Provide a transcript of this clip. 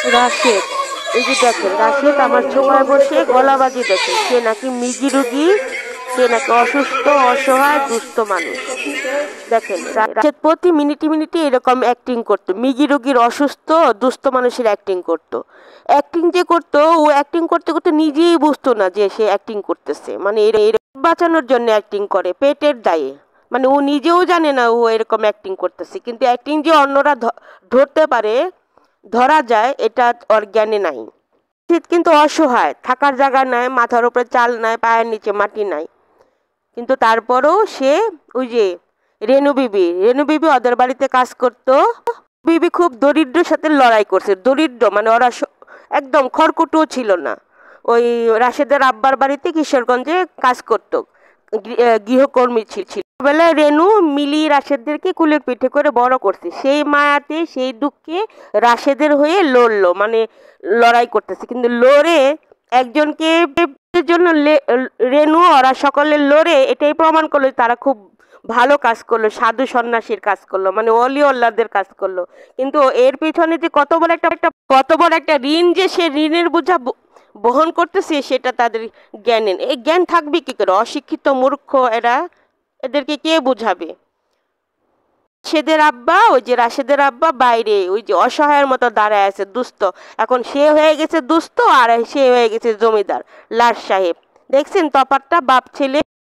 রাশেদ, এই যে দেখেন রাশেদ আমার ছোপায় বসে গলাবাজি দেখে, সে নাকি মিজি রুগী, সে নাকি অসুস্থ অসহায় দুস্থ মানুষ। দেখেন রাশেদ প্রতি মিনিটে মিনিটে এরকম অ্যাক্টিং করতো, মিজি রুগীর অসুস্থ দুস্থ মানুষের অ্যাক্টিং করতো। অ্যাক্টিং যে করতো, ও অ্যাক্টিং করতে করতে নিজেই বুঝতো না যে সে অ্যাক্টিং করতেছে, মানে বাঁচানোর জন্য অ্যাক্টিং করে পেটের দায়ে। মানে ও নিজেও জানে না ও এরকম অ্যাক্টিং করতেছে, কিন্তু অ্যাক্টিং যে অন্যরা ধরতে পারে, ধরা যায়, এটা ওর জ্ঞানে নাই। শীত কিন্তু অসহায়, থাকার জায়গা নাই, মাথার উপরে চাল নাই, পায়ের নিচে মাটি নাই, কিন্তু তারপরেও সে ওই যে রেণু বিবি ওদের বাড়িতে কাজ করতো। বিবি খুব দরিদ্রের সাথে লড়াই করছে, দরিদ্র মানে ওরা একদম খড়কুটোও ছিল না। ওই রাশেদের আব্বার বাড়িতে কিশোরগঞ্জে কাজ করতো, গৃহকর্মী ছিল। বেলায় রেণু মিলি রাশেদদেরকে কুলের পিঠে করে বড় করছে, সেই মায়াতে সেই দুঃখে রাশেদের হয়ে লড়লো, মানে লড়াই করতেছে, কিন্তু লড়ে একজনকে জন্য রেণু ওরা সকলে লড়ে এটাই প্রমাণ করলো তারা খুব ভালো কাজ করলো, সাধু সন্ন্যাসীর কাজ করলো, মানে অলি আল্লাহদের কাজ করলো। কিন্তু এর পিছনে যে কত বড় একটা ঋণ, যে সে ঋণের বোঝা বহন করতেছে, সেটা তাদের জ্ঞানে নেই। এই জ্ঞান থাকবে কি করে? অশিক্ষিত মূর্খ এরা, এদেরকে কে বোঝাবে? রাশেদের আব্বা বাইরে ওই যে অসহায়ের মতো দাঁড়ায় আছে, দুস্থ। এখন সে হয়ে গেছে দুস্থ আর সে হয়ে গেছে জমিদার, লাট সাহেব। দেখছেন তফাৎটা, বাপ ছেলে।